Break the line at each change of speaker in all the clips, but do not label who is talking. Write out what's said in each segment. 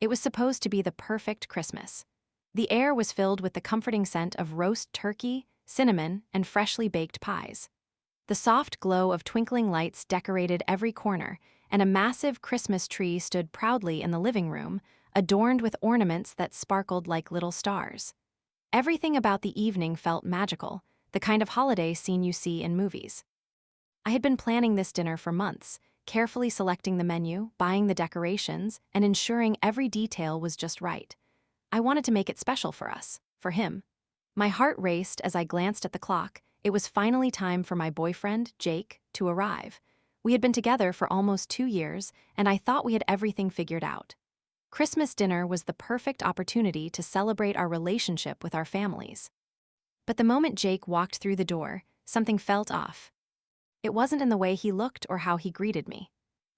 It was supposed to be the perfect Christmas. The air was filled with the comforting scent of roast turkey, cinnamon, and freshly baked pies. The soft glow of twinkling lights decorated every corner, and a massive Christmas tree stood proudly in the living room, adorned with ornaments that sparkled like little stars. Everything about the evening felt magical, the kind of holiday scene you see in movies. I had been planning this dinner for months, carefully selecting the menu, buying the decorations, and ensuring every detail was just right. I wanted to make it special for us, for him. My heart raced as I glanced at the clock. It was finally time for my boyfriend, Jake, to arrive. We had been together for almost 2 years, and I thought we had everything figured out. Christmas dinner was the perfect opportunity to celebrate our relationship with our families. But the moment Jake walked through the door, something felt off. It wasn't in the way he looked or how he greeted me.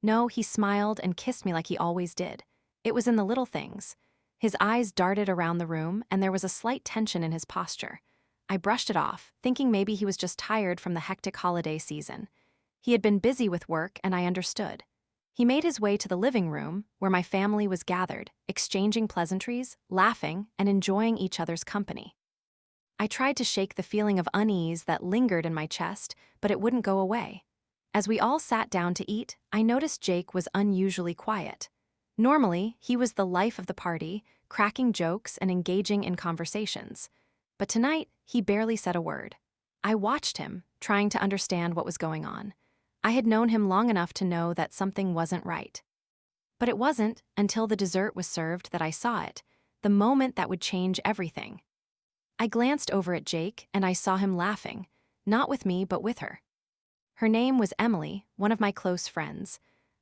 No, he smiled and kissed me like he always did. It was in the little things. His eyes darted around the room, and there was a slight tension in his posture. I brushed it off, thinking maybe he was just tired from the hectic holiday season. He had been busy with work, and I understood. He made his way to the living room, where my family was gathered, exchanging pleasantries, laughing, and enjoying each other's company. I tried to shake the feeling of unease that lingered in my chest, but it wouldn't go away. As we all sat down to eat, I noticed Jake was unusually quiet. Normally, he was the life of the party, cracking jokes and engaging in conversations. But tonight, he barely said a word. I watched him, trying to understand what was going on. I had known him long enough to know that something wasn't right. But it wasn't until the dessert was served that I saw it, the moment that would change everything. I glanced over at Jake, and I saw him laughing, not with me but with her. Her name was Emily, one of my close friends.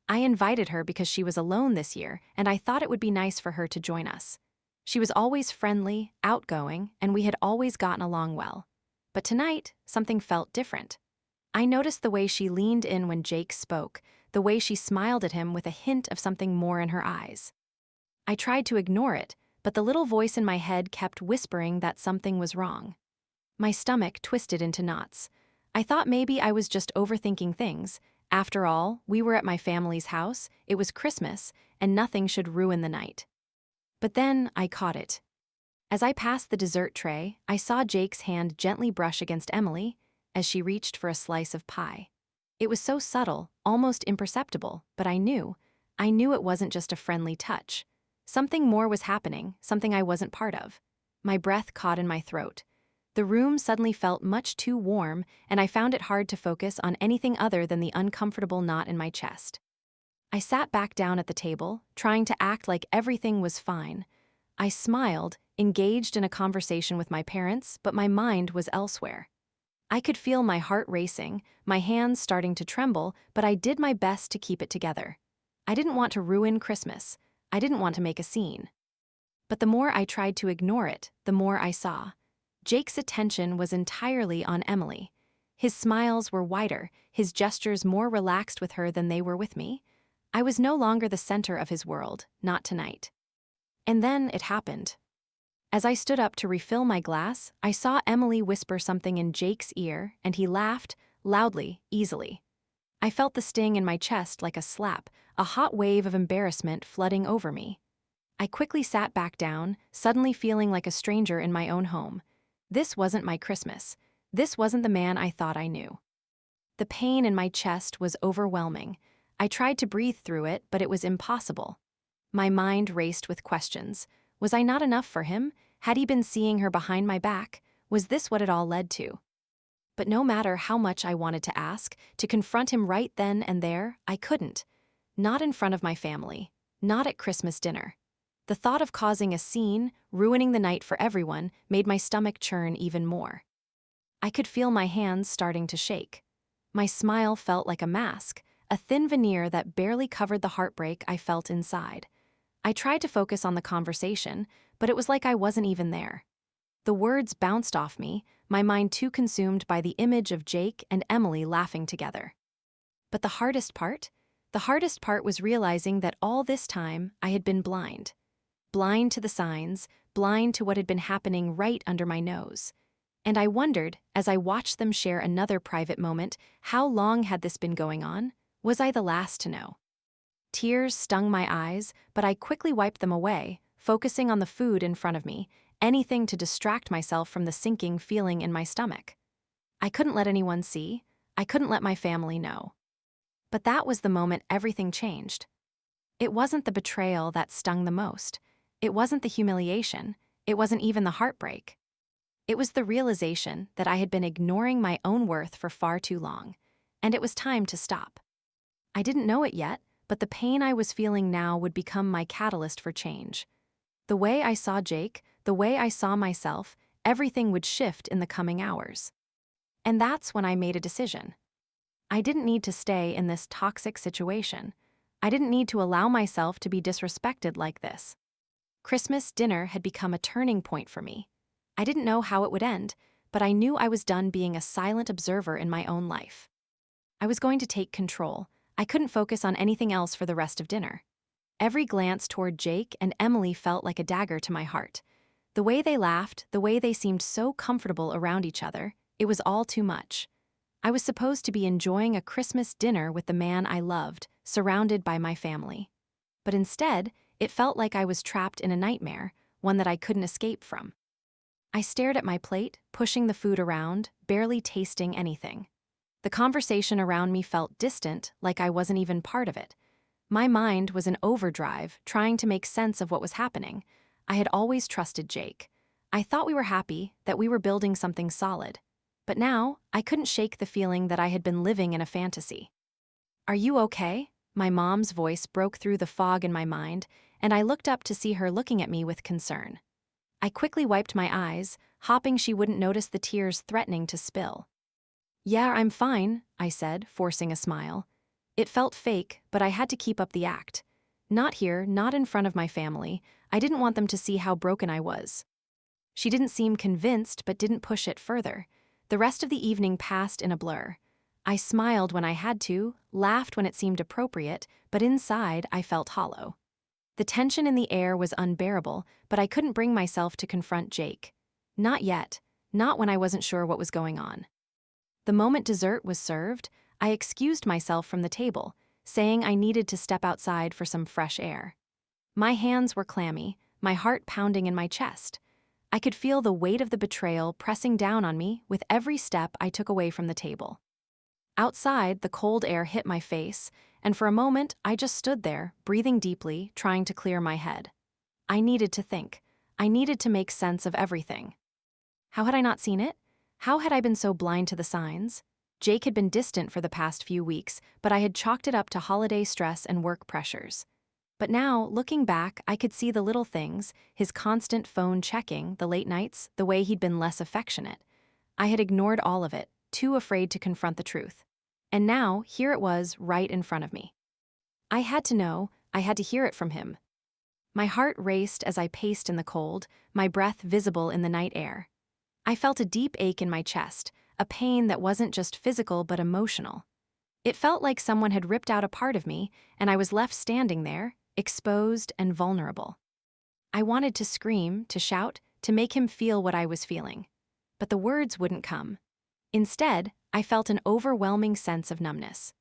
I invited her because she was alone this year, and I thought it would be nice for her to join us. She was always friendly, outgoing, and we had always gotten along well. But tonight, something felt different. I noticed the way she leaned in when Jake spoke, the way she smiled at him with a hint of something more in her eyes. I tried to ignore it, but the little voice in my head kept whispering that something was wrong. My stomach twisted into knots. I thought maybe I was just overthinking things. After all, we were at my family's house, it was Christmas, and nothing should ruin the night. But then I caught it. As I passed the dessert tray, I saw Jake's hand gently brush against Emily as she reached for a slice of pie. It was so subtle, almost imperceptible, but I knew it wasn't just a friendly touch. Something more was happening, something I wasn't part of. My breath caught in my throat. The room suddenly felt much too warm, and I found it hard to focus on anything other than the uncomfortable knot in my chest. I sat back down at the table, trying to act like everything was fine. I smiled, engaged in a conversation with my parents, but my mind was elsewhere. I could feel my heart racing, my hands starting to tremble, but I did my best to keep it together. I didn't want to ruin Christmas. I didn't want to make a scene. But the more I tried to ignore it, the more I saw. Jake's attention was entirely on Emily. His smiles were wider, his gestures more relaxed with her than they were with me. I was no longer the center of his world, not tonight. And then it happened. As I stood up to refill my glass, I saw Emily whisper something in Jake's ear, and he laughed, loudly, easily. I felt the sting in my chest like a slap, a hot wave of embarrassment flooding over me. I quickly sat back down, suddenly feeling like a stranger in my own home. This wasn't my Christmas. This wasn't the man I thought I knew. The pain in my chest was overwhelming. I tried to breathe through it, but it was impossible. My mind raced with questions. Was I not enough for him? Had he been seeing her behind my back? Was this what it all led to? But no matter how much I wanted to ask, to confront him right then and there, I couldn't. Not in front of my family. Not at Christmas dinner. The thought of causing a scene, ruining the night for everyone, made my stomach churn even more. I could feel my hands starting to shake. My smile felt like a mask, a thin veneer that barely covered the heartbreak I felt inside. I tried to focus on the conversation, but it was like I wasn't even there. The words bounced off me, my mind too consumed by the image of Jake and Emily laughing together. But the hardest part? The hardest part was realizing that all this time I had been blind. Blind to the signs, blind to what had been happening right under my nose. And I wondered, as I watched them share another private moment, how long had this been going on? Was I the last to know? Tears stung my eyes, but I quickly wiped them away, focusing on the food in front of me, anything to distract myself from the sinking feeling in my stomach. I couldn't let anyone see. I couldn't let my family know. But that was the moment everything changed. It wasn't the betrayal that stung the most. It wasn't the humiliation. It wasn't even the heartbreak. It was the realization that I had been ignoring my own worth for far too long, and it was time to stop. I didn't know it yet, but the pain I was feeling now would become my catalyst for change. The way I saw Jake, the way I saw myself, everything would shift in the coming hours. And that's when I made a decision. I didn't need to stay in this toxic situation. I didn't need to allow myself to be disrespected like this. Christmas dinner had become a turning point for me. I didn't know how it would end, but I knew I was done being a silent observer in my own life. I was going to take control. I couldn't focus on anything else for the rest of dinner. Every glance toward Jake and Emily felt like a dagger to my heart. The way they laughed, the way they seemed so comfortable around each other, it was all too much. I was supposed to be enjoying a Christmas dinner with the man I loved, surrounded by my family. But instead, it felt like I was trapped in a nightmare, one that I couldn't escape from. I stared at my plate, pushing the food around, barely tasting anything. The conversation around me felt distant, like I wasn't even part of it. My mind was in overdrive, trying to make sense of what was happening. I had always trusted Jake. I thought we were happy, that we were building something solid. But now, I couldn't shake the feeling that I had been living in a fantasy. "Are you okay?" My mom's voice broke through the fog in my mind, and I looked up to see her looking at me with concern. I quickly wiped my eyes, hoping she wouldn't notice the tears threatening to spill. "Yeah, I'm fine," I said, forcing a smile. It felt fake, but I had to keep up the act. Not here, not in front of my family. I didn't want them to see how broken I was. She didn't seem convinced, but didn't push it further. The rest of the evening passed in a blur. I smiled when I had to, laughed when it seemed appropriate, but inside I felt hollow. The tension in the air was unbearable, but I couldn't bring myself to confront Jake. Not yet, not when I wasn't sure what was going on. The moment dessert was served, I excused myself from the table, saying I needed to step outside for some fresh air. My hands were clammy, my heart pounding in my chest. I could feel the weight of the betrayal pressing down on me with every step I took away from the table. Outside, the cold air hit my face, and for a moment I just stood there, breathing deeply, trying to clear my head. I needed to think. I needed to make sense of everything. How had I not seen it? How had I been so blind to the signs? Jake had been distant for the past few weeks, but I had chalked it up to holiday stress and work pressures. But now, looking back, I could see the little things, his constant phone checking, the late nights, the way he'd been less affectionate. I had ignored all of it, too afraid to confront the truth. And now, here it was, right in front of me. I had to know, I had to hear it from him. My heart raced as I paced in the cold, my breath visible in the night air. I felt a deep ache in my chest, a pain that wasn't just physical but emotional. It felt like someone had ripped out a part of me, and I was left standing there, exposed and vulnerable. I wanted to scream, to shout, to make him feel what I was feeling. But the words wouldn't come. Instead, I felt an overwhelming sense of numbness.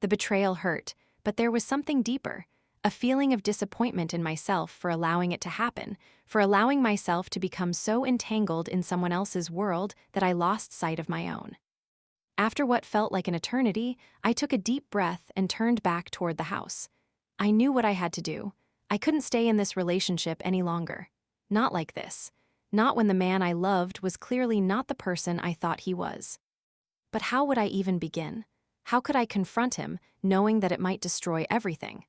The betrayal hurt, but there was something deeper, a feeling of disappointment in myself for allowing it to happen, for allowing myself to become so entangled in someone else's world that I lost sight of my own. After what felt like an eternity, I took a deep breath and turned back toward the house. I knew what I had to do. I couldn't stay in this relationship any longer. Not like this. Not when the man I loved was clearly not the person I thought he was. But how would I even begin? How could I confront him, knowing that it might destroy everything?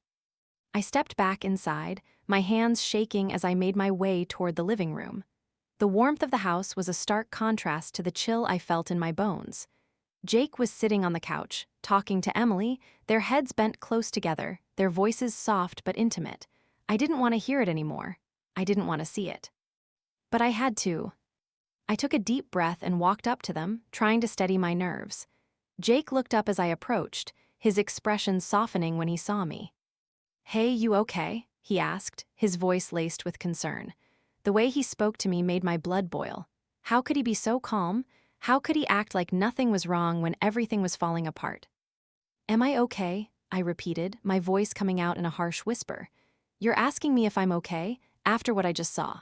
I stepped back inside, my hands shaking as I made my way toward the living room. The warmth of the house was a stark contrast to the chill I felt in my bones. Jake was sitting on the couch, talking to Emily, their heads bent close together, their voices soft but intimate. I didn't want to hear it anymore. I didn't want to see it. But I had to. I took a deep breath and walked up to them, trying to steady my nerves. Jake looked up as I approached, his expression softening when he saw me. "Hey, you okay?" he asked, his voice laced with concern. The way he spoke to me made my blood boil. How could he be so calm? How could he act like nothing was wrong when everything was falling apart? "Am I okay?" I repeated, my voice coming out in a harsh whisper. You're asking me if I'm okay, after what I just saw.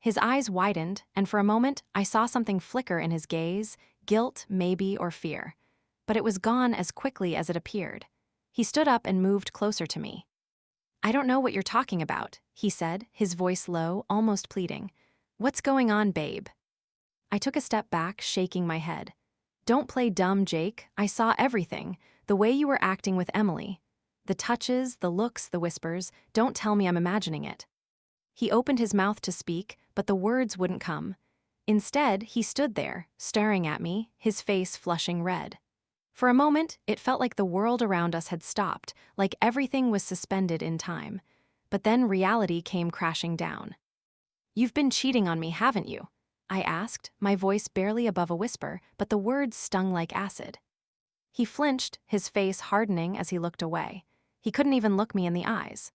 His eyes widened, and for a moment, I saw something flicker in his gaze, guilt, maybe, or fear. But it was gone as quickly as it appeared. He stood up and moved closer to me. I don't know what you're talking about, he said, his voice low, almost pleading. What's going on, babe? I took a step back, shaking my head. Don't play dumb, Jake. I saw everything. The way you were acting with Emily. The touches, the looks, the whispers. Don't tell me I'm imagining it. He opened his mouth to speak, but the words wouldn't come. Instead, he stood there, staring at me, his face flushing red. For a moment, it felt like the world around us had stopped, like everything was suspended in time. But then reality came crashing down. You've been cheating on me, haven't you? I asked, my voice barely above a whisper, but the words stung like acid. He flinched, his face hardening as he looked away. He couldn't even look me in the eyes.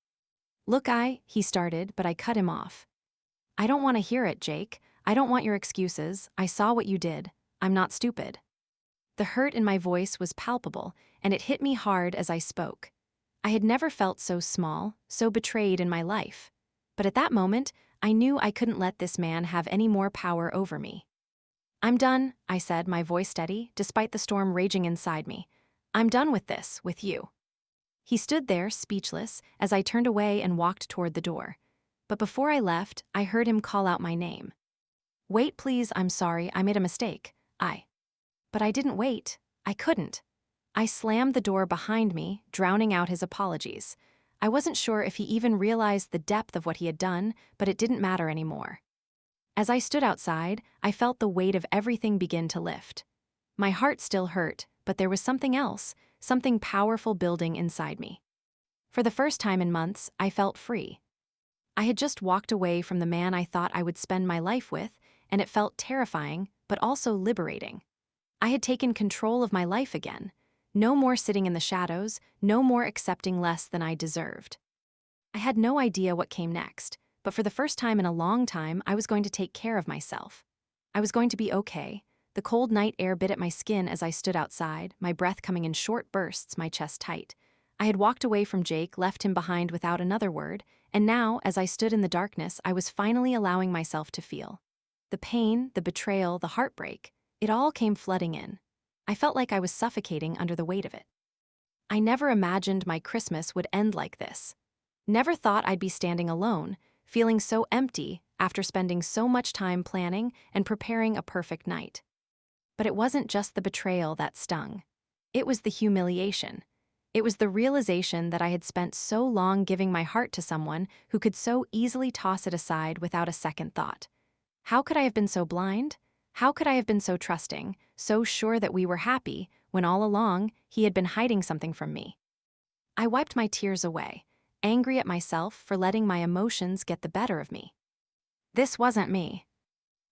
Look, he started, but I cut him off. I don't want to hear it, Jake. I don't want your excuses. I saw what you did. I'm not stupid. The hurt in my voice was palpable, and it hit me hard as I spoke. I had never felt so small, so betrayed in my life. But at that moment, I knew I couldn't let this man have any more power over me. I'm done, I said, my voice steady, despite the storm raging inside me. I'm done with this, with you. He stood there, speechless, as I turned away and walked toward the door. But before I left, I heard him call out my name. Wait, please, I'm sorry, I made a mistake. But I didn't wait. I couldn't. I slammed the door behind me, drowning out his apologies. I wasn't sure if he even realized the depth of what he had done, but it didn't matter anymore. As I stood outside, I felt the weight of everything begin to lift. My heart still hurt, but there was something else, something powerful building inside me. For the first time in months, I felt free. I had just walked away from the man I thought I would spend my life with, and it felt terrifying, but also liberating. I had taken control of my life again. No more sitting in the shadows, no more accepting less than I deserved. I had no idea what came next, but for the first time in a long time, I was going to take care of myself. I was going to be okay. The cold night air bit at my skin as I stood outside, my breath coming in short bursts, my chest tight. I had walked away from Jake, left him behind without another word, and now, as I stood in the darkness, I was finally allowing myself to feel. The pain, the betrayal, the heartbreak, it all came flooding in. I felt like I was suffocating under the weight of it. I never imagined my Christmas would end like this. Never thought I'd be standing alone, feeling so empty after spending so much time planning and preparing a perfect night. But it wasn't just the betrayal that stung. It was the humiliation. It was the realization that I had spent so long giving my heart to someone who could so easily toss it aside without a second thought. How could I have been so blind? How could I have been so trusting, so sure that we were happy, when all along he had been hiding something from me? I wiped my tears away, angry at myself for letting my emotions get the better of me. This wasn't me.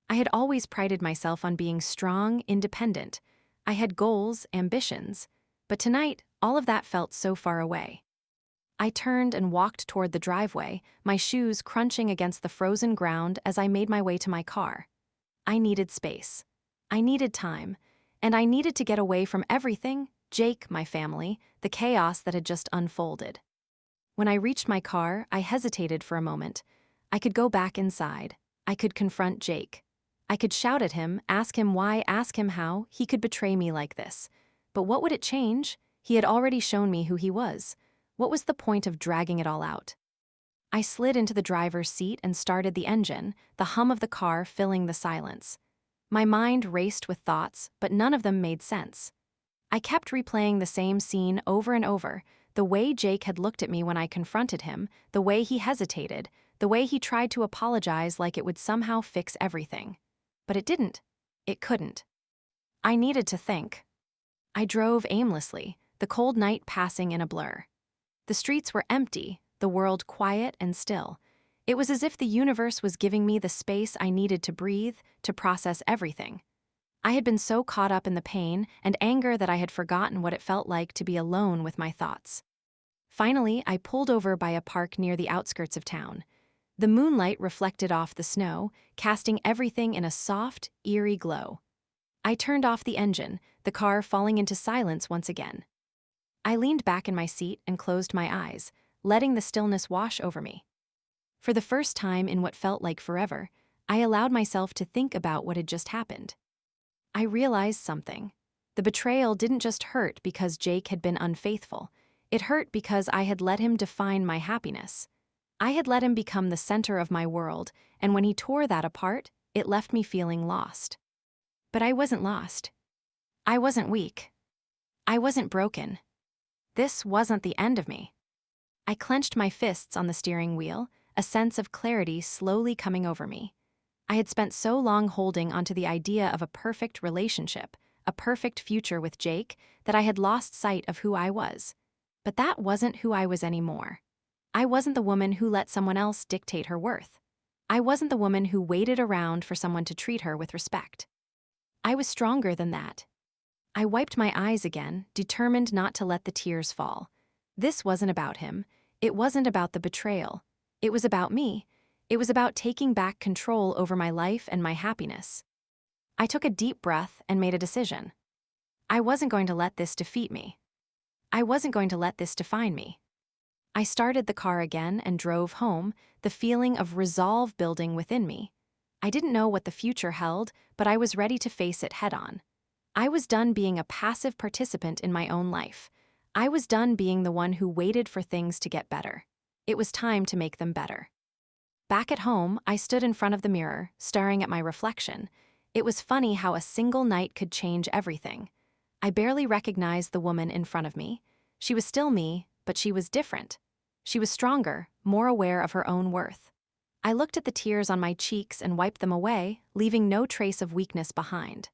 I had always prided myself on being strong, independent. I had goals, ambitions. But tonight, all of that felt so far away. I turned and walked toward the driveway, my shoes crunching against the frozen ground as I made my way to my car. I needed space. I needed time. And I needed to get away from everything, Jake, my family, the chaos that had just unfolded. When I reached my car, I hesitated for a moment. I could go back inside. I could confront Jake. I could shout at him, ask him why, ask him how he could betray me like this. But what would it change? He had already shown me who he was. What was the point of dragging it all out? I slid into the driver's seat and started the engine, the hum of the car filling the silence. My mind raced with thoughts, but none of them made sense. I kept replaying the same scene over and over, the way Jake had looked at me when I confronted him, the way he hesitated, the way he tried to apologize like it would somehow fix everything. But it didn't. It couldn't. I needed to think. I drove aimlessly, the cold night passing in a blur. The streets were empty, the world quiet and still. It was as if the universe was giving me the space I needed to breathe, to process everything. I had been so caught up in the pain and anger that I had forgotten what it felt like to be alone with my thoughts. Finally, I pulled over by a park near the outskirts of town. The moonlight reflected off the snow, casting everything in a soft, eerie glow. I turned off the engine, the car falling into silence once again. I leaned back in my seat and closed my eyes, letting the stillness wash over me. For the first time in what felt like forever, I allowed myself to think about what had just happened. I realized something. The betrayal didn't just hurt because Jake had been unfaithful. It hurt because I had let him define my happiness. I had let him become the center of my world, and when he tore that apart, it left me feeling lost. But I wasn't lost. I wasn't weak. I wasn't broken. This wasn't the end of me. I clenched my fists on the steering wheel, a sense of clarity slowly coming over me. I had spent so long holding onto the idea of a perfect relationship, a perfect future with Jake, that I had lost sight of who I was. But that wasn't who I was anymore. I wasn't the woman who let someone else dictate her worth. I wasn't the woman who waited around for someone to treat her with respect. I was stronger than that. I wiped my eyes again, determined not to let the tears fall. This wasn't about him. It wasn't about the betrayal. It was about me. It was about taking back control over my life and my happiness. I took a deep breath and made a decision. I wasn't going to let this defeat me. I wasn't going to let this define me. I started the car again and drove home, the feeling of resolve building within me. I didn't know what the future held, but I was ready to face it head-on. I was done being a passive participant in my own life. I was done being the one who waited for things to get better. It was time to make them better. Back at home, I stood in front of the mirror, staring at my reflection. It was funny how a single night could change everything. I barely recognized the woman in front of me. She was still me, but she was different. She was stronger, more aware of her own worth. I looked at the tears on my cheeks and wiped them away, leaving no trace of weakness behind.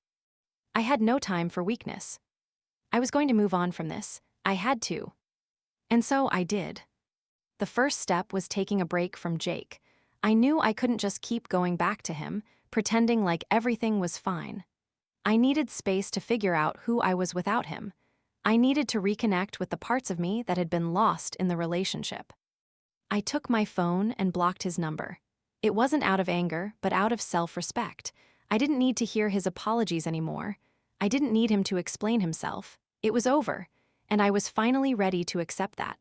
I had no time for weakness. I was going to move on from this. I had to. And so I did. The first step was taking a break from Jake. I knew I couldn't just keep going back to him, pretending like everything was fine. I needed space to figure out who I was without him. I needed to reconnect with the parts of me that had been lost in the relationship. I took my phone and blocked his number. It wasn't out of anger, but out of self-respect. I didn't need to hear his apologies anymore. I didn't need him to explain himself. It was over, and I was finally ready to accept that.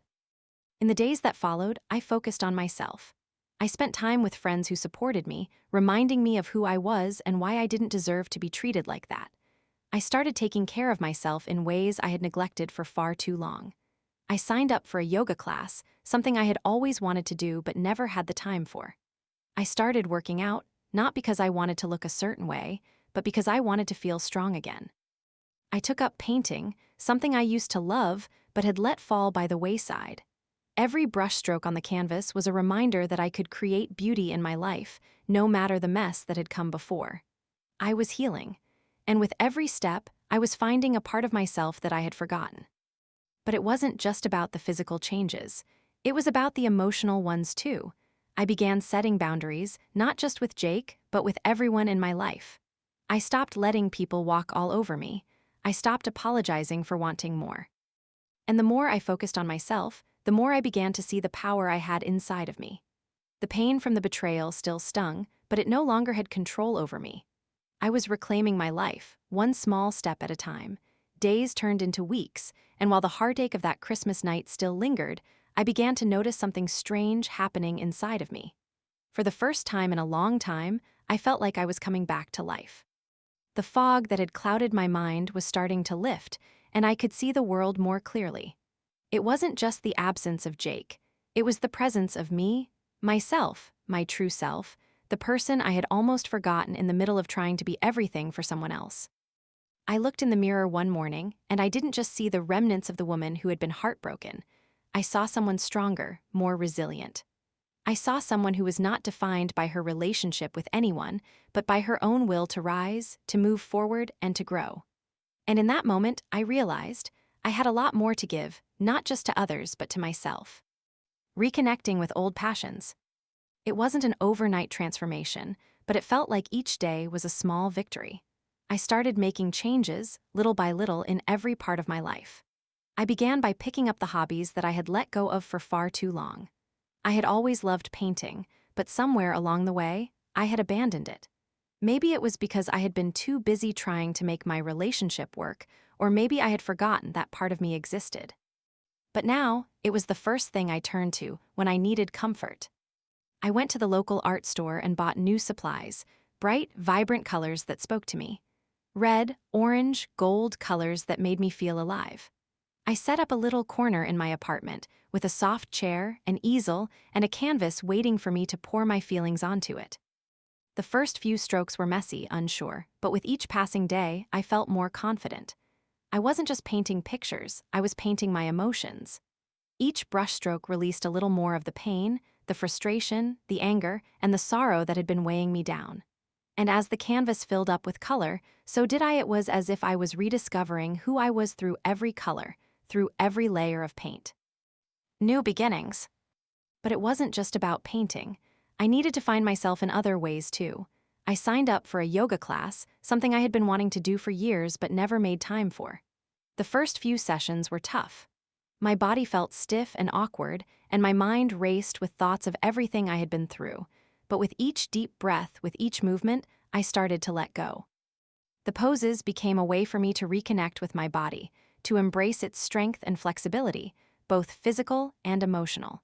In the days that followed, I focused on myself. I spent time with friends who supported me, reminding me of who I was and why I didn't deserve to be treated like that. I started taking care of myself in ways I had neglected for far too long. I signed up for a yoga class, something I had always wanted to do but never had the time for. I started working out, not because I wanted to look a certain way, but because I wanted to feel strong again. I took up painting, something I used to love but had let fall by the wayside. Every brushstroke on the canvas was a reminder that I could create beauty in my life, no matter the mess that had come before. I was healing, and with every step, I was finding a part of myself that I had forgotten. But it wasn't just about the physical changes. It was about the emotional ones too. I began setting boundaries, not just with Jake, but with everyone in my life. I stopped letting people walk all over me. I stopped apologizing for wanting more. And the more I focused on myself, the more I began to see the power I had inside of me. The pain from the betrayal still stung, but it no longer had control over me. I was reclaiming my life, one small step at a time. Days turned into weeks, and while the heartache of that Christmas night still lingered, I began to notice something strange happening inside of me. For the first time in a long time, I felt like I was coming back to life. The fog that had clouded my mind was starting to lift, and I could see the world more clearly. It wasn't just the absence of Jake. It was the presence of me, myself, my true self, the person I had almost forgotten in the middle of trying to be everything for someone else. I looked in the mirror one morning, and I didn't just see the remnants of the woman who had been heartbroken. I saw someone stronger, more resilient. I saw someone who was not defined by her relationship with anyone, but by her own will to rise, to move forward, and to grow. And in that moment, I realized I had a lot more to give, not just to others, but to myself. Reconnecting with old passions. It wasn't an overnight transformation, but it felt like each day was a small victory. I started making changes, little by little, in every part of my life. I began by picking up the hobbies that I had let go of for far too long. I had always loved painting, but somewhere along the way, I had abandoned it. Maybe it was because I had been too busy trying to make my relationship work, or maybe I had forgotten that part of me existed. But now, it was the first thing I turned to when I needed comfort. I went to the local art store and bought new supplies, bright, vibrant colors that spoke to me. Red, orange, gold colors that made me feel alive. I set up a little corner in my apartment with a soft chair, an easel, and a canvas waiting for me to pour my feelings onto it. The first few strokes were messy, unsure, but with each passing day, I felt more confident. I wasn't just painting pictures, I was painting my emotions. Each brushstroke released a little more of the pain, the frustration, the anger, and the sorrow that had been weighing me down. And as the canvas filled up with color, so did I. It was as if I was rediscovering who I was through every color, through every layer of paint. New beginnings. But it wasn't just about painting. I needed to find myself in other ways too. I signed up for a yoga class, something I had been wanting to do for years but never made time for. The first few sessions were tough. My body felt stiff and awkward, and my mind raced with thoughts of everything I had been through. But with each deep breath, with each movement, I started to let go. The poses became a way for me to reconnect with my body, to embrace its strength and flexibility, both physical and emotional.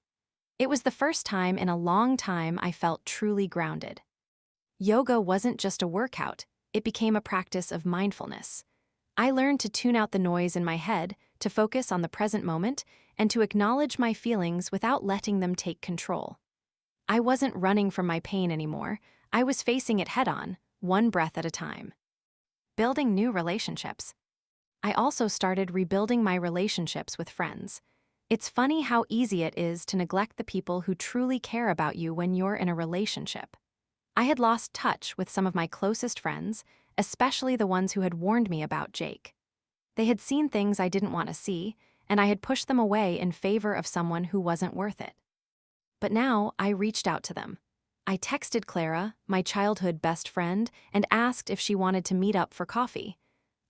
It was the first time in a long time I felt truly grounded. Yoga wasn't just a workout, it became a practice of mindfulness. I learned to tune out the noise in my head, to focus on the present moment, and to acknowledge my feelings without letting them take control. I wasn't running from my pain anymore, I was facing it head-on, one breath at a time. Building new relationships. I also started rebuilding my relationships with friends. It's funny how easy it is to neglect the people who truly care about you when you're in a relationship. I had lost touch with some of my closest friends, especially the ones who had warned me about Jake. They had seen things I didn't want to see, and I had pushed them away in favor of someone who wasn't worth it. But now I reached out to them. I texted Clara, my childhood best friend, and asked if she wanted to meet up for coffee.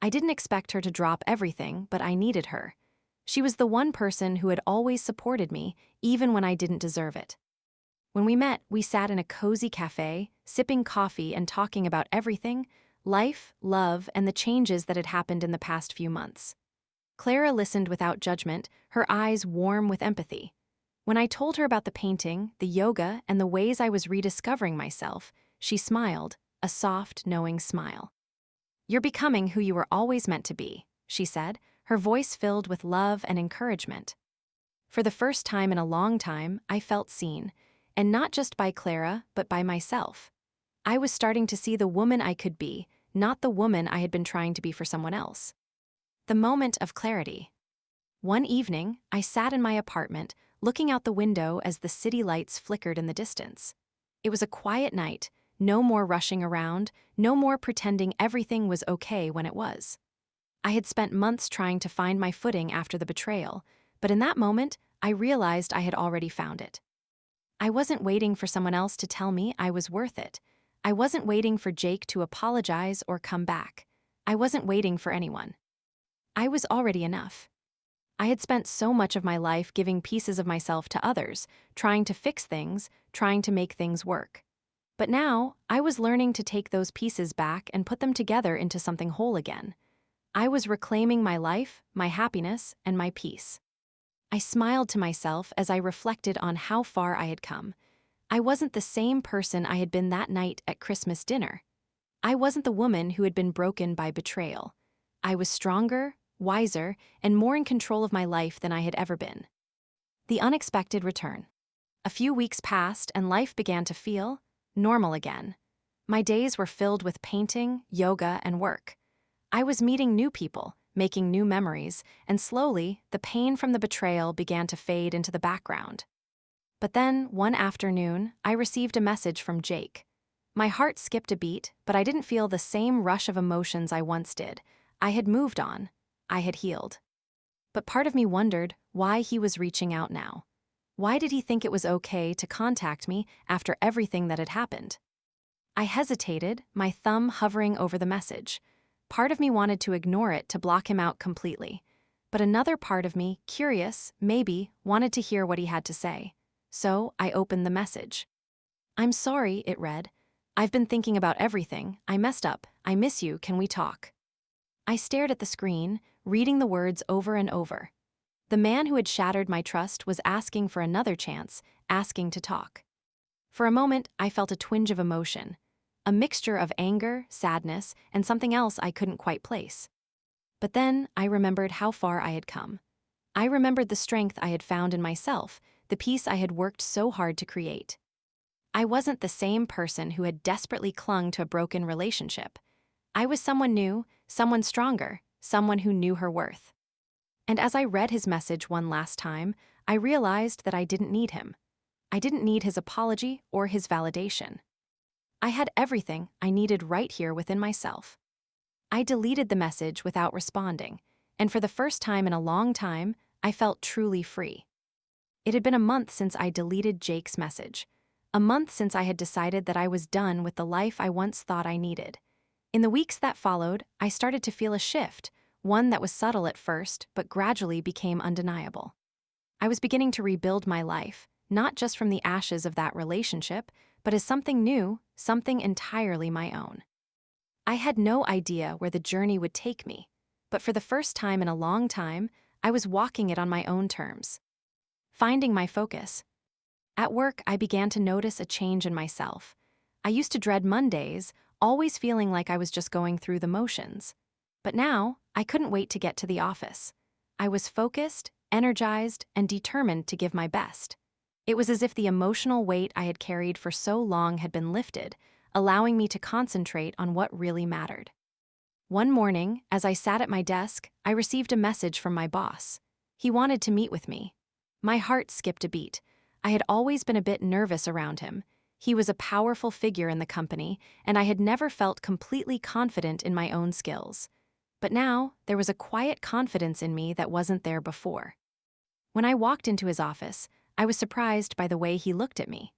I didn't expect her to drop everything, but I needed her. She was the one person who had always supported me, even when I didn't deserve it. When we met, we sat in a cozy cafe, sipping coffee and talking about everything: life, love, and the changes that had happened in the past few months. Clara listened without judgment, her eyes warm with empathy. When I told her about the painting, the yoga, and the ways I was rediscovering myself, she smiled, a soft, knowing smile. "You're becoming who you were always meant to be," she said, her voice filled with love and encouragement. For the first time in a long time, I felt seen, and not just by Clara, but by myself. I was starting to see the woman I could be, not the woman I had been trying to be for someone else. The moment of clarity. One evening, I sat in my apartment, looking out the window as the city lights flickered in the distance. It was a quiet night, no more rushing around, no more pretending everything was okay when it was. I had spent months trying to find my footing after the betrayal, but in that moment, I realized I had already found it. I wasn't waiting for someone else to tell me I was worth it. I wasn't waiting for Jake to apologize or come back. I wasn't waiting for anyone. I was already enough. I had spent so much of my life giving pieces of myself to others, trying to fix things, trying to make things work. But now, I was learning to take those pieces back and put them together into something whole again. I was reclaiming my life, my happiness, and my peace. I smiled to myself as I reflected on how far I had come. I wasn't the same person I had been that night at Christmas dinner. I wasn't the woman who had been broken by betrayal. I was stronger, wiser, and more in control of my life than I had ever been. The unexpected return. A few weeks passed and life began to feel normal again. My days were filled with painting, yoga, and work. I was meeting new people, making new memories, and slowly, the pain from the betrayal began to fade into the background. But then, one afternoon, I received a message from Jake. My heart skipped a beat, but I didn't feel the same rush of emotions I once did. I had moved on. I had healed. But part of me wondered why he was reaching out now. Why did he think it was okay to contact me after everything that had happened? I hesitated, my thumb hovering over the message. Part of me wanted to ignore it, to block him out completely. But another part of me, curious, maybe, wanted to hear what he had to say. So I opened the message. "I'm sorry," it read. "I've been thinking about everything. I messed up. I miss you. Can we talk?" I stared at the screen, reading the words over and over. The man who had shattered my trust was asking for another chance, asking to talk. For a moment, I felt a twinge of emotion, a mixture of anger, sadness, and something else I couldn't quite place. But then I remembered how far I had come. I remembered the strength I had found in myself, the peace I had worked so hard to create. I wasn't the same person who had desperately clung to a broken relationship. I was someone new, someone stronger, someone who knew her worth. And as I read his message one last time, I realized that I didn't need him. I didn't need his apology or his validation. I had everything I needed right here within myself. I deleted the message without responding, and for the first time in a long time, I felt truly free. It had been a month since I deleted Jake's message, a month since I had decided that I was done with the life I once thought I needed. In the weeks that followed, I started to feel a shift, one that was subtle at first but gradually became undeniable. I was beginning to rebuild my life, not just from the ashes of that relationship, but as something new, something entirely my own. I had no idea where the journey would take me, but for the first time in a long time, I was walking it on my own terms. Finding my focus. At work, I began to notice a change in myself. I used to dread Mondays, always feeling like I was just going through the motions. But now, I couldn't wait to get to the office. I was focused, energized, and determined to give my best. It was as if the emotional weight I had carried for so long had been lifted, allowing me to concentrate on what really mattered. One morning, as I sat at my desk, I received a message from my boss. He wanted to meet with me. My heart skipped a beat. I had always been a bit nervous around him. He was a powerful figure in the company, and I had never felt completely confident in my own skills. But now, there was a quiet confidence in me that wasn't there before. When I walked into his office, I was surprised by the way he looked at me.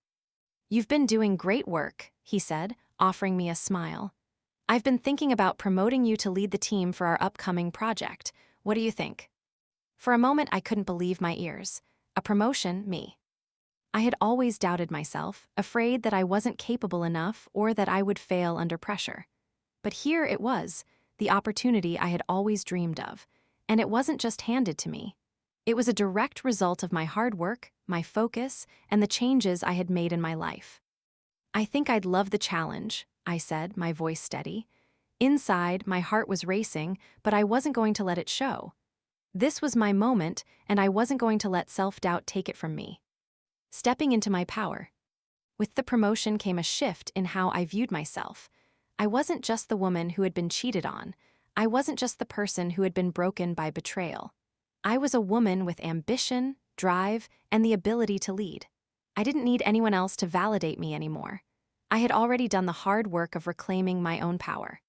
"You've been doing great work," he said, offering me a smile. "I've been thinking about promoting you to lead the team for our upcoming project. What do you think?" For a moment, I couldn't believe my ears. A promotion, me. I had always doubted myself, afraid that I wasn't capable enough or that I would fail under pressure. But here it was, the opportunity I had always dreamed of, and it wasn't just handed to me. It was a direct result of my hard work, my focus, and the changes I had made in my life. "I think I'd love the challenge," I said, my voice steady. Inside, my heart was racing, but I wasn't going to let it show. This was my moment, and I wasn't going to let self-doubt take it from me. Stepping into my power. With the promotion came a shift in how I viewed myself. I wasn't just the woman who had been cheated on. I wasn't just the person who had been broken by betrayal. I was a woman with ambition, drive, and the ability to lead. I didn't need anyone else to validate me anymore. I had already done the hard work of reclaiming my own power.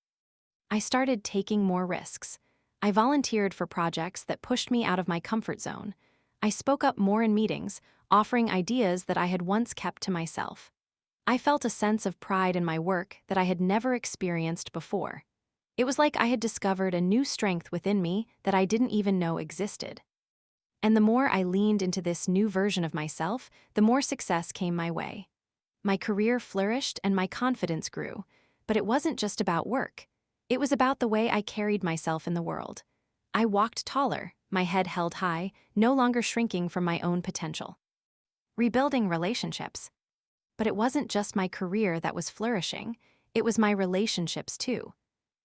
I started taking more risks. I volunteered for projects that pushed me out of my comfort zone. I spoke up more in meetings, offering ideas that I had once kept to myself. I felt a sense of pride in my work that I had never experienced before. It was like I had discovered a new strength within me that I didn't even know existed. And the more I leaned into this new version of myself, the more success came my way. My career flourished and my confidence grew, but it wasn't just about work. It was about the way I carried myself in the world. I walked taller, my head held high, no longer shrinking from my own potential. Rebuilding relationships. But it wasn't just my career that was flourishing, it was my relationships too.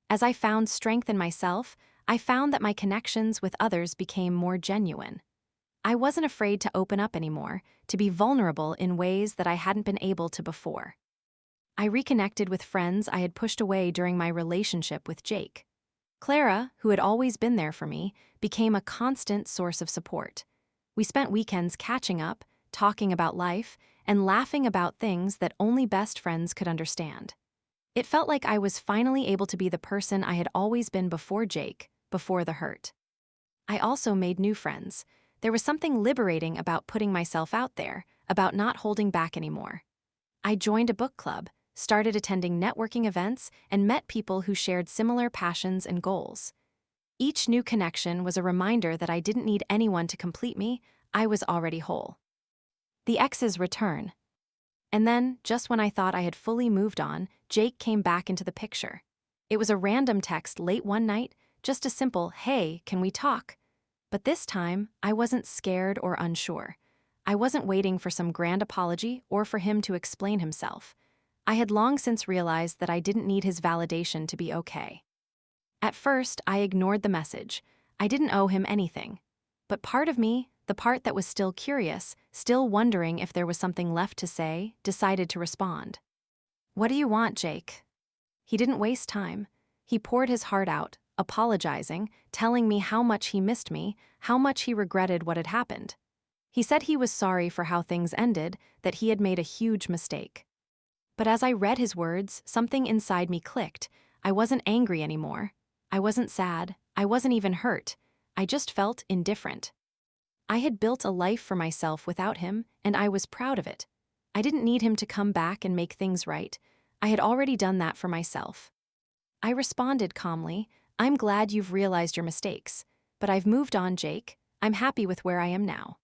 As I found strength in myself, I found that my connections with others became more genuine. I wasn't afraid to open up anymore, to be vulnerable in ways that I hadn't been able to before. I reconnected with friends I had pushed away during my relationship with Jake. Clara, who had always been there for me, became a constant source of support. We spent weekends catching up, talking about life, and laughing about things that only best friends could understand. It felt like I was finally able to be the person I had always been before Jake, before the hurt. I also made new friends. There was something liberating about putting myself out there, about not holding back anymore. I joined a book club, started attending networking events, and met people who shared similar passions and goals. Each new connection was a reminder that I didn't need anyone to complete me, I was already whole. The ex's return. And then, just when I thought I had fully moved on, Jake came back into the picture. It was a random text late one night, just a simple, "Hey, can we talk?" But this time, I wasn't scared or unsure. I wasn't waiting for some grand apology or for him to explain himself. I had long since realized that I didn't need his validation to be okay. At first, I ignored the message. I didn't owe him anything. But part of me, the part that was still curious, still wondering if there was something left to say, decided to respond. "What do you want, Jake?" He didn't waste time. He poured his heart out, apologizing, telling me how much he missed me, how much he regretted what had happened. He said he was sorry for how things ended, that he had made a huge mistake. But as I read his words, something inside me clicked. I wasn't angry anymore. I wasn't sad. I wasn't even hurt. I just felt indifferent. I had built a life for myself without him, and I was proud of it. I didn't need him to come back and make things right. I had already done that for myself. I responded calmly, "I'm glad you've realized your mistakes. But I've moved on, Jake. I'm happy with where I am now."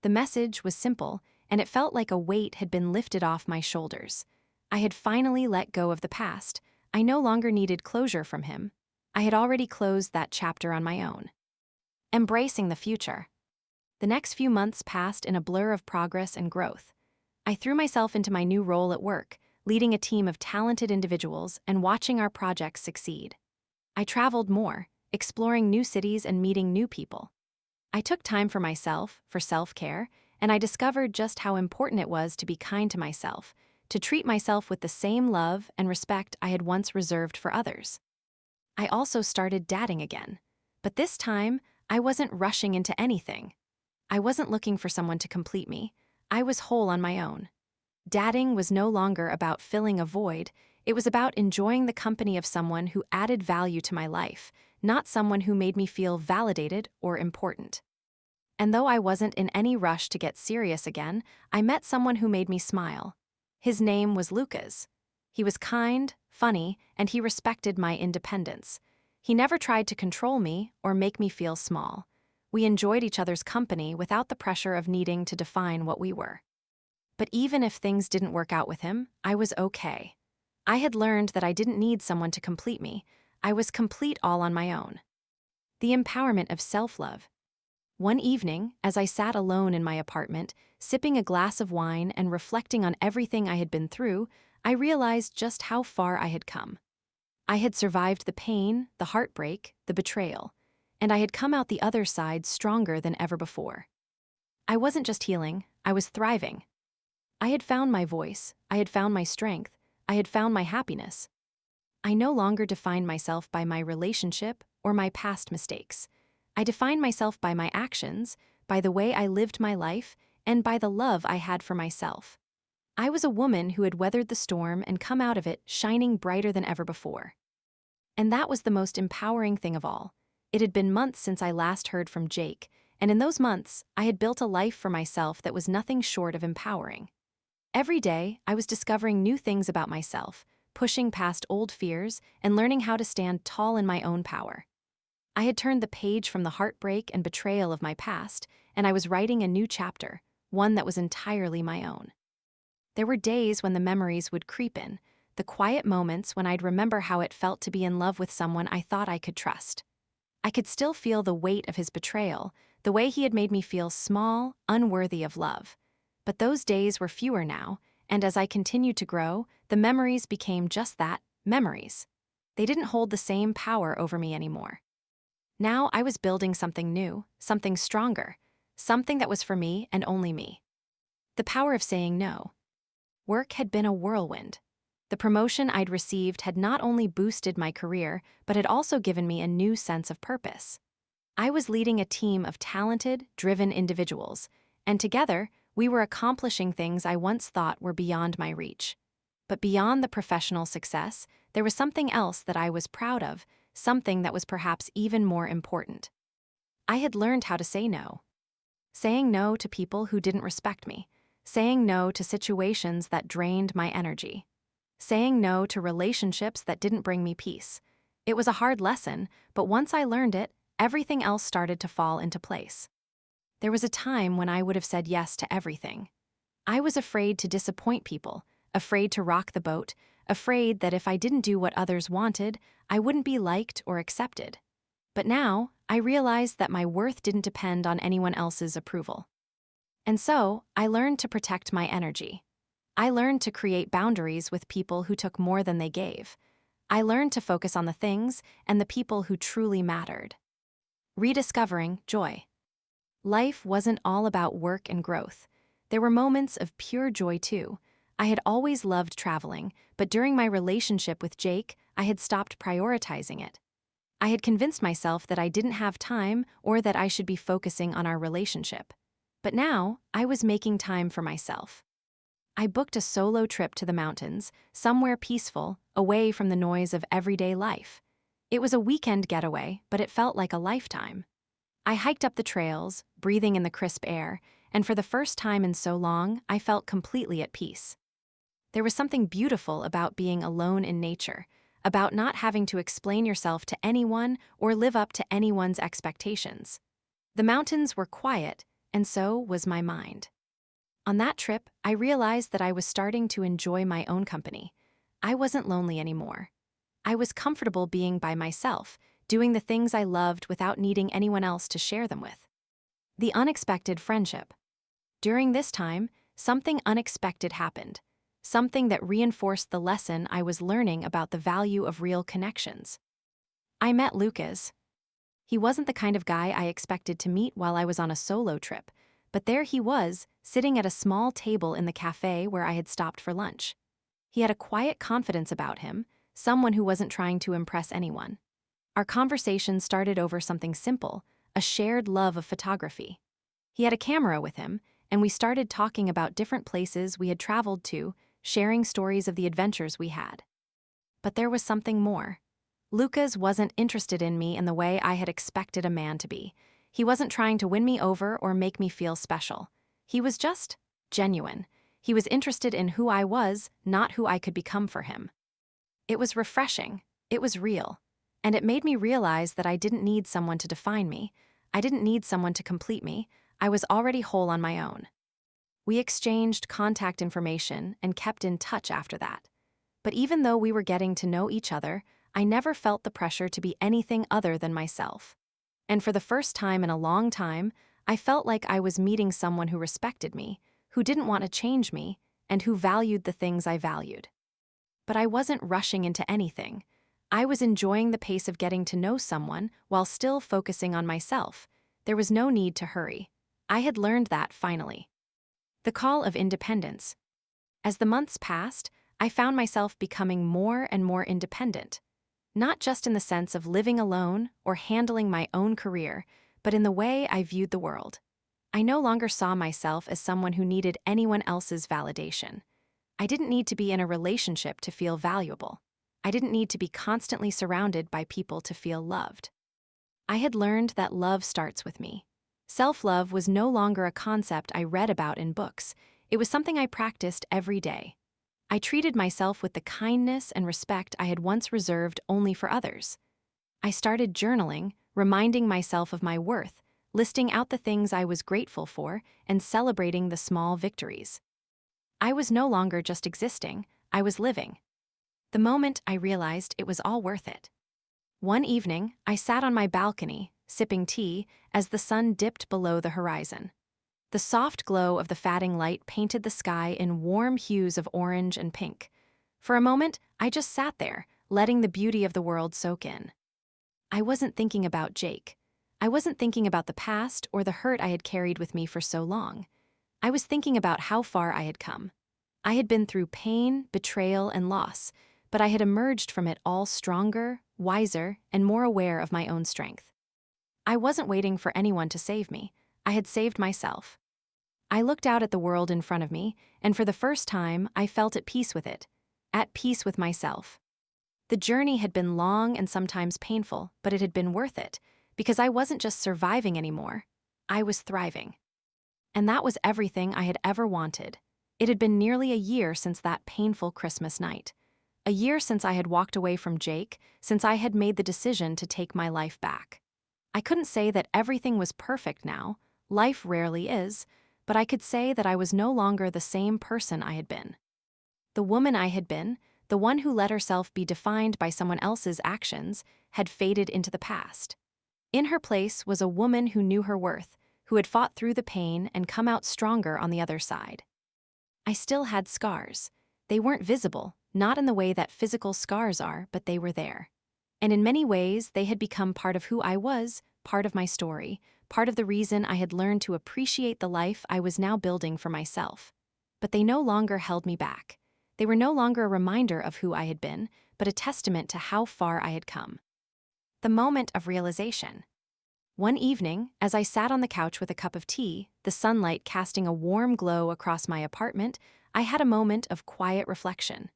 The message was simple, and it felt like a weight had been lifted off my shoulders. I had finally let go of the past. I no longer needed closure from him. I had already closed that chapter on my own. Embracing the future. The next few months passed in a blur of progress and growth. I threw myself into my new role at work, leading a team of talented individuals and watching our projects succeed. I traveled more, exploring new cities and meeting new people. I took time for myself, for self-care, and I discovered just how important it was to be kind to myself, to treat myself with the same love and respect I had once reserved for others. I also started dating again. But this time, I wasn't rushing into anything. I wasn't looking for someone to complete me. I was whole on my own. Dating was no longer about filling a void. It was about enjoying the company of someone who added value to my life, not someone who made me feel validated or important. And though I wasn't in any rush to get serious again, I met someone who made me smile. His name was Lucas. He was kind, funny, and he respected my independence. He never tried to control me or make me feel small. We enjoyed each other's company without the pressure of needing to define what we were. But even if things didn't work out with him, I was okay. I had learned that I didn't need someone to complete me. I was complete all on my own. The empowerment of self-love. One evening, as I sat alone in my apartment, sipping a glass of wine and reflecting on everything I had been through, I realized just how far I had come. I had survived the pain, the heartbreak, the betrayal, and I had come out the other side stronger than ever before. I wasn't just healing, I was thriving. I had found my voice, I had found my strength, I had found my happiness. I no longer defined myself by my relationship or my past mistakes. I defined myself by my actions, by the way I lived my life, and by the love I had for myself. I was a woman who had weathered the storm and come out of it shining brighter than ever before. And that was the most empowering thing of all. It had been months since I last heard from Jake, and in those months, I had built a life for myself that was nothing short of empowering. Every day, I was discovering new things about myself, pushing past old fears, and learning how to stand tall in my own power. I had turned the page from the heartbreak and betrayal of my past, and I was writing a new chapter, one that was entirely my own. There were days when the memories would creep in, the quiet moments when I'd remember how it felt to be in love with someone I thought I could trust. I could still feel the weight of his betrayal, the way he had made me feel small, unworthy of love. But those days were fewer now, and as I continued to grow, the memories became just that, memories. They didn't hold the same power over me anymore. Now I was building something new, something stronger, something that was for me and only me. The power of saying no. Work had been a whirlwind. The promotion I'd received had not only boosted my career, but had also given me a new sense of purpose. I was leading a team of talented, driven individuals, and together, we were accomplishing things I once thought were beyond my reach. But beyond the professional success, there was something else that I was proud of, something that was perhaps even more important. I had learned how to say no. Saying no to people who didn't respect me. Saying no to situations that drained my energy. Saying no to relationships that didn't bring me peace. It was a hard lesson, but once I learned it, everything else started to fall into place. There was a time when I would have said yes to everything. I was afraid to disappoint people, afraid to rock the boat, afraid that if I didn't do what others wanted, I wouldn't be liked or accepted. But now, I realized that my worth didn't depend on anyone else's approval. And so, I learned to protect my energy. I learned to create boundaries with people who took more than they gave. I learned to focus on the things and the people who truly mattered. Rediscovering joy. Life wasn't all about work and growth. There were moments of pure joy too. I had always loved traveling, but during my relationship with Jake, I had stopped prioritizing it. I had convinced myself that I didn't have time or that I should be focusing on our relationship. But now, I was making time for myself. I booked a solo trip to the mountains, somewhere peaceful, away from the noise of everyday life. It was a weekend getaway, but it felt like a lifetime. I hiked up the trails, breathing in the crisp air, and for the first time in so long, I felt completely at peace. There was something beautiful about being alone in nature, about not having to explain yourself to anyone or live up to anyone's expectations. The mountains were quiet, and so was my mind. On that trip, I realized that I was starting to enjoy my own company. I wasn't lonely anymore. I was comfortable being by myself, doing the things I loved without needing anyone else to share them with. The unexpected friendship. During this time, something unexpected happened, something that reinforced the lesson I was learning about the value of real connections. I met Lucas. He wasn't the kind of guy I expected to meet while I was on a solo trip, but there he was, sitting at a small table in the cafe where I had stopped for lunch. He had a quiet confidence about him, someone who wasn't trying to impress anyone. Our conversation started over something simple, a shared love of photography. He had a camera with him, and we started talking about different places we had traveled to, sharing stories of the adventures we had. But there was something more. Lucas wasn't interested in me in the way I had expected a man to be. He wasn't trying to win me over or make me feel special. He was just genuine. He was interested in who I was, not who I could become for him. It was refreshing. It was real. And it made me realize that I didn't need someone to define me. I didn't need someone to complete me. I was already whole on my own. We exchanged contact information and kept in touch after that. But even though we were getting to know each other, I never felt the pressure to be anything other than myself. And for the first time in a long time, I felt like I was meeting someone who respected me, who didn't want to change me, and who valued the things I valued. But I wasn't rushing into anything. I was enjoying the pace of getting to know someone while still focusing on myself. There was no need to hurry. I had learned that finally. The call of independence. As the months passed, I found myself becoming more and more independent. Not just in the sense of living alone or handling my own career, but in the way I viewed the world. I no longer saw myself as someone who needed anyone else's validation. I didn't need to be in a relationship to feel valuable. I didn't need to be constantly surrounded by people to feel loved. I had learned that love starts with me. Self-love was no longer a concept I read about in books. It was something I practiced every day. I treated myself with the kindness and respect I had once reserved only for others. I started journaling, reminding myself of my worth, listing out the things I was grateful for, and celebrating the small victories. I was no longer just existing, I was living. The moment I realized it was all worth it. One evening, I sat on my balcony, sipping tea, as the sun dipped below the horizon. The soft glow of the fading light painted the sky in warm hues of orange and pink. For a moment, I just sat there, letting the beauty of the world soak in. I wasn't thinking about Jake. I wasn't thinking about the past or the hurt I had carried with me for so long. I was thinking about how far I had come. I had been through pain, betrayal, and loss, but I had emerged from it all stronger, wiser, and more aware of my own strength. I wasn't waiting for anyone to save me. I had saved myself. I looked out at the world in front of me, and for the first time, I felt at peace with it, at peace with myself. The journey had been long and sometimes painful, but it had been worth it, because I wasn't just surviving anymore. I was thriving. And that was everything I had ever wanted. It had been nearly a year since that painful Christmas night. A year since I had walked away from Jake, since I had made the decision to take my life back. I couldn't say that everything was perfect now. Life rarely is, but I could say that I was no longer the same person I had been. The woman I had been, the one who let herself be defined by someone else's actions, had faded into the past. In her place was a woman who knew her worth, who had fought through the pain and come out stronger on the other side. I still had scars. They weren't visible, not in the way that physical scars are, but they were there. And in many ways, they had become part of who I was, part of my story, part of the reason I had learned to appreciate the life I was now building for myself. But they no longer held me back. They were no longer a reminder of who I had been, but a testament to how far I had come. The moment of realization. One evening, as I sat on the couch with a cup of tea, the sunlight casting a warm glow across my apartment, I had a moment of quiet reflection.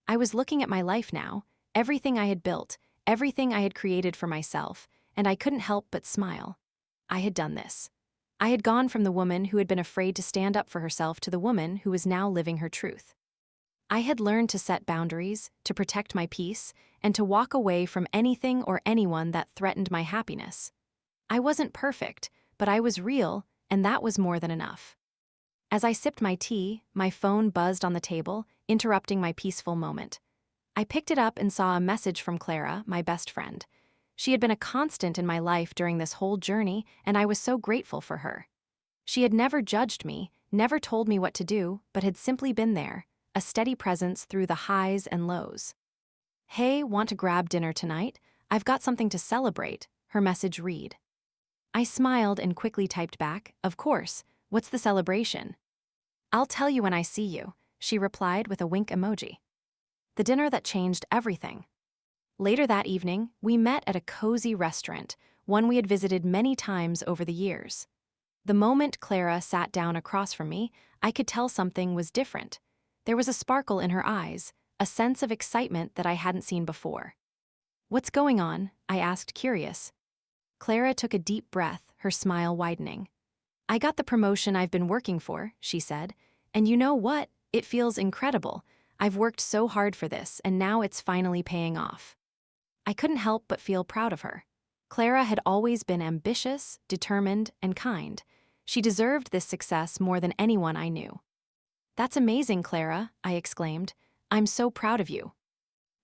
I was looking at my life now, everything I had built, everything I had created for myself, and I couldn't help but smile. I had done this. I had gone from the woman who had been afraid to stand up for herself to the woman who was now living her truth. I had learned to set boundaries, to protect my peace, and to walk away from anything or anyone that threatened my happiness. I wasn't perfect, but I was real, and that was more than enough. As I sipped my tea, my phone buzzed on the table, interrupting my peaceful moment. I picked it up and saw a message from Clara, my best friend. She had been a constant in my life during this whole journey, and I was so grateful for her. She had never judged me, never told me what to do, but had simply been there, a steady presence through the highs and lows. "Hey, want to grab dinner tonight? I've got something to celebrate," her message read. I smiled and quickly typed back, "Of course, what's the celebration?" "I'll tell you when I see you," she replied with a wink emoji. The dinner that changed everything. Later that evening, we met at a cozy restaurant, one we had visited many times over the years. The moment Clara sat down across from me, I could tell something was different. There was a sparkle in her eyes, a sense of excitement that I hadn't seen before. "What's going on?" I asked, curious. Clara took a deep breath, her smile widening. "I got the promotion I've been working for," she said, "and you know what? It feels incredible. I've worked so hard for this, and now it's finally paying off." I couldn't help but feel proud of her. Clara had always been ambitious, determined, and kind. She deserved this success more than anyone I knew. "That's amazing, Clara," I exclaimed. "I'm so proud of you."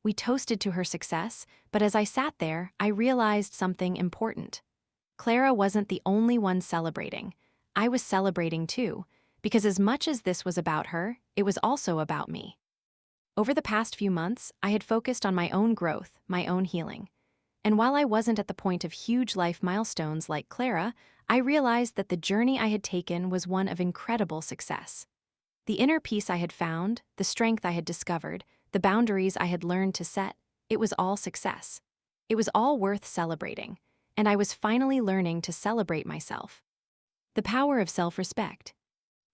We toasted to her success, but as I sat there, I realized something important. Clara wasn't the only one celebrating. I was celebrating too, because as much as this was about her, it was also about me. Over the past few months, I had focused on my own growth, my own healing. And while I wasn't at the point of huge life milestones like Clara, I realized that the journey I had taken was one of incredible success. The inner peace I had found, the strength I had discovered, the boundaries I had learned to set, it was all success. It was all worth celebrating, and I was finally learning to celebrate myself. The power of self-respect.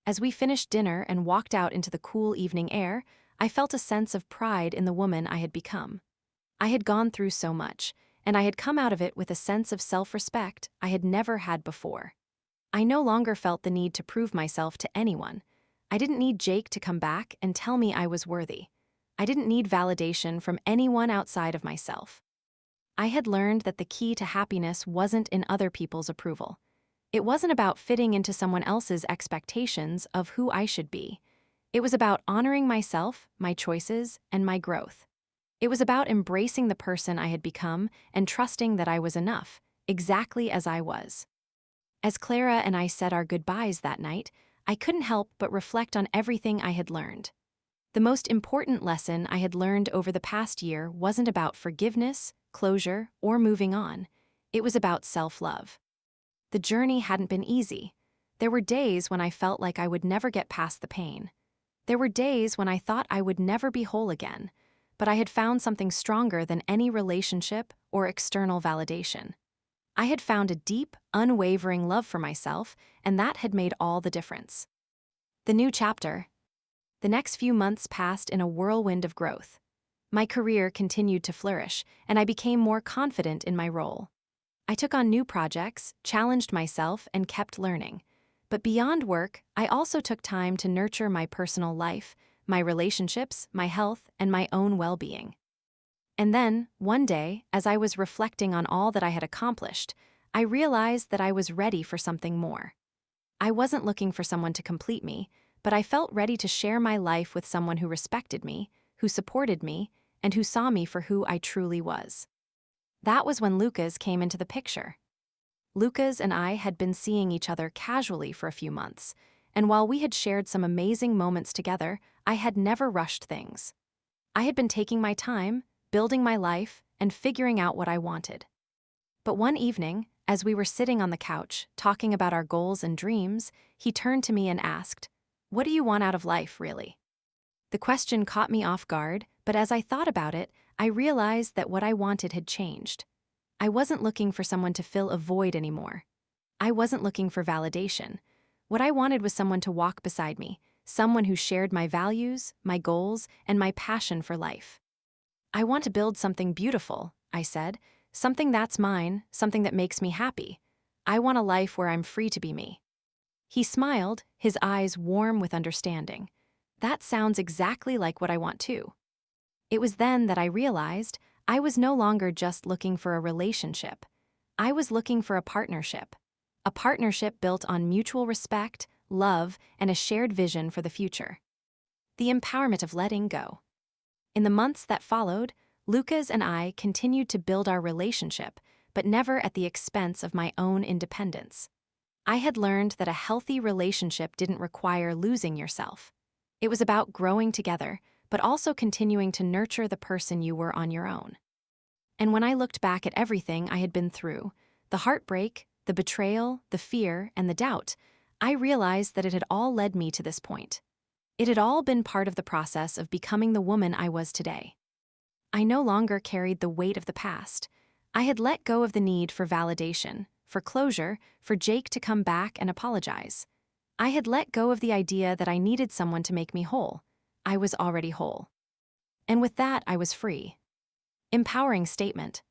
As we finished dinner and walked out into the cool evening air, I felt a sense of pride in the woman I had become. I had gone through so much, and I had come out of it with a sense of self-respect I had never had before. I no longer felt the need to prove myself to anyone. I didn't need Jake to come back and tell me I was worthy. I didn't need validation from anyone outside of myself. I had learned that the key to happiness wasn't in other people's approval. It wasn't about fitting into someone else's expectations of who I should be. It was about honoring myself, my choices, and my growth. It was about embracing the person I had become and trusting that I was enough, exactly as I was. As Clara and I said our goodbyes that night, I couldn't help but reflect on everything I had learned. The most important lesson I had learned over the past year wasn't about forgiveness, closure, or moving on. It was about self-love. The journey hadn't been easy. There were days when I felt like I would never get past the pain. There were days when I thought I would never be whole again, but I had found something stronger than any relationship or external validation. I had found a deep, unwavering love for myself, and that had made all the difference. The new chapter. The next few months passed in a whirlwind of growth. My career continued to flourish, and I became more confident in my role. I took on new projects, challenged myself, and kept learning. But beyond work, I also took time to nurture my personal life, my relationships, my health, and my own well-being. And then, one day, as I was reflecting on all that I had accomplished, I realized that I was ready for something more. I wasn't looking for someone to complete me, but I felt ready to share my life with someone who respected me, who supported me, and who saw me for who I truly was. That was when Lucas came into the picture. Lucas and I had been seeing each other casually for a few months, and while we had shared some amazing moments together, I had never rushed things. I had been taking my time, building my life, and figuring out what I wanted. But one evening, as we were sitting on the couch, talking about our goals and dreams, he turned to me and asked, "What do you want out of life, really?" The question caught me off guard, but as I thought about it, I realized that what I wanted had changed. I wasn't looking for someone to fill a void anymore. I wasn't looking for validation. What I wanted was someone to walk beside me, someone who shared my values, my goals, and my passion for life. "I want to build something beautiful," I said, "something that's mine, something that makes me happy. I want a life where I'm free to be me." He smiled, his eyes warm with understanding. "That sounds exactly like what I want too." It was then that I realized I was no longer just looking for a relationship. I was looking for a partnership. A partnership built on mutual respect, love, and a shared vision for the future. The empowerment of letting go. In the months that followed, Lucas and I continued to build our relationship, but never at the expense of my own independence. I had learned that a healthy relationship didn't require losing yourself. It was about growing together, but also continuing to nurture the person you were on your own. And when I looked back at everything I had been through, the heartbreak, the betrayal, the fear, and the doubt, I realized that it had all led me to this point. It had all been part of the process of becoming the woman I was today. I no longer carried the weight of the past. I had let go of the need for validation, for closure, for Jake to come back and apologize. I had let go of the idea that I needed someone to make me whole. I was already whole. And with that, I was free. Empowering statement.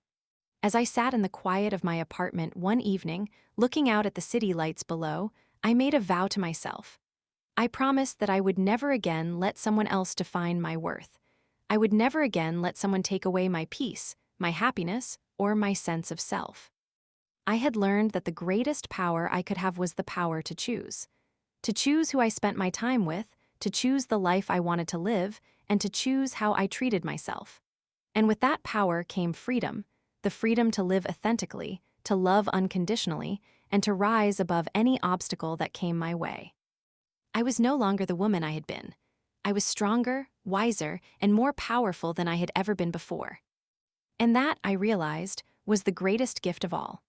As I sat in the quiet of my apartment one evening, looking out at the city lights below, I made a vow to myself. I promised that I would never again let someone else define my worth. I would never again let someone take away my peace, my happiness, or my sense of self. I had learned that the greatest power I could have was the power to choose. To choose who I spent my time with, to choose the life I wanted to live, and to choose how I treated myself. And with that power came freedom, the freedom to live authentically, to love unconditionally, and to rise above any obstacle that came my way. I was no longer the woman I had been. I was stronger, wiser, and more powerful than I had ever been before. And that, I realized, was the greatest gift of all.